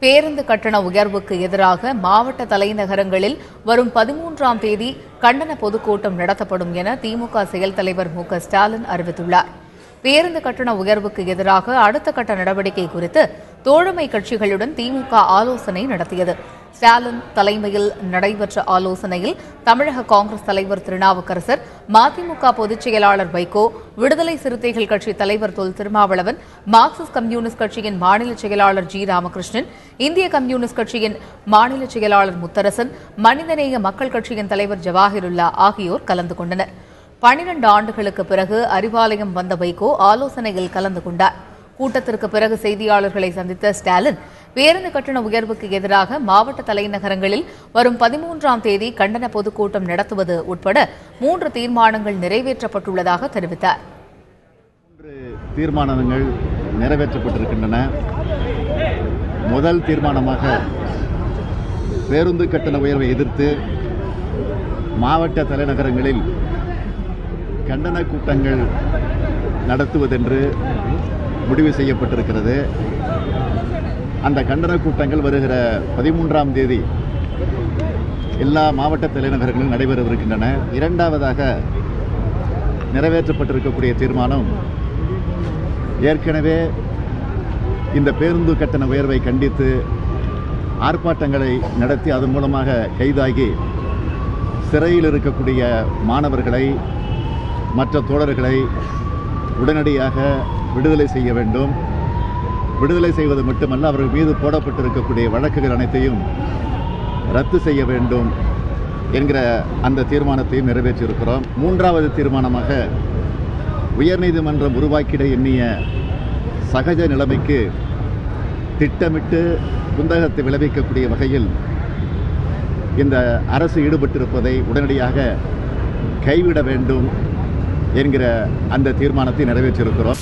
பேருந்து கட்டண உயர்வுக்கு எதிராக மாவட்ட தலைநகரங்களில் வரும் 13ஆம் தேதி கண்டன பொதுக்கூட்டம் நடத்தப்படும் என திமுக செயல் தலைவர் மு.க.ஸ்டாலின் அறிவித்துள்ளார். பேருந்து கட்டண உயர்வுக்கு எதிராக அடுத்த கட்ட நடவடிக்கை குறித்து தோழமை கட்சிகளுடன் திமுக ஆலோசனை நடத்தியது. ஸ்டாலின் தலைமையில் நடைபெற்ற ஆலோசனையில் தமிழக காங்கிரஸ் தலைவர் திருநாவுக்கரசர், மதிமுக பொதுச் செயலாளர் வைகோ, விடுதலை சிறுத்தைகள் கட்சி தலைவர் தொல் திருமாவளவன், மார்க்சிஸ்ட் கம்யூனிஸ்ட் கட்சியின் மாநில செயலாளர் ஜி. ராமகிருஷ்ணன், இந்திய கம்யூனிஸ்ட் கட்சியின் மாநில செயலாளர் முத்தரசன், மனிதநேய மக்கள் கட்சியின் தலைவர் ஜவாஹிருல்லா ஆகியோர் கலந்து கொண்டனர். 12 ஆண்டுகளுக்கு பிறகு அறிவாலயம் வந்த வைகோ ஆலோசனையில் கலந்து கொண்டார். கூட்டத்திற்கு பிறகு செய்தியாளர்களை சந்தித்த ஸ்டாலின், பேருந்து கட்டண உயர்வுக்கு எதிராக மாவட்ட தலைநகரங்களில் வரும் 13ஆம் தேதி கண்டன பொதுக்கூட்டம் நடத்துவது உட்பட 3 தீர்மானங்கள் நிறைவேற்றப்பட்டுள்ளதாக தெரிவித்தார். 3 தீர்மானங்கள் நிறைவேற்றப்பட்டிருக்கின்றன. முதல் தீர்மானமாக பேருந்து கட்டண உயர்வை எதிர்த்து மாவட்ட தலைநகரங்களில் கண்டன கூட்டங்கள் நடத்துவதென்று முடிவு செய்யப்பட்டிருக்கிறது. அந்த கண்டன கூட்டங்கள் வருகிற 13ஆம் தேதி எல்லா மாவட்ட தலைநகரங்களிலும் நடைபெறவிருக்கின்றன. இரண்டாவதாக நிறைவேற்றப்பட்டிருக்கக்கூடிய தீர்மானம், ஏற்கனவே இந்த பேருந்து கட்டண உயர்வை கண்டித்து ஆர்ப்பாட்டங்களை நடத்தி அதன் மூலமாக கைதாகி சிறையில் இருக்கக்கூடிய மாணவர்களை, மற்ற தோழர்களை உடனடியாக விடுதலை செய்ய வேண்டும். விடுதலை செய்வது மட்டுமல்ல, அவர்கள் மீது போடப்பட்டிருக்கக்கூடிய வழக்குகள் அனைத்தையும் ரத்து செய்ய வேண்டும் என்கிற அந்த தீர்மானத்தையும் நிறைவேற்றியிருக்கிறோம். 3வது தீர்மானமாக உயர்நீதிமன்றம் உருவாக்கிட எண்ணிய சகஜ நிலைமைக்கு திட்டமிட்டு குந்தகத்தை விளைவிக்கக்கூடிய வகையில் இந்த அரசு ஈடுபட்டிருப்பதை உடனடியாக கைவிட வேண்டும் என்கிற அந்த தீர்மானத்தை நிறைவேற்றியிருக்கிறோம்.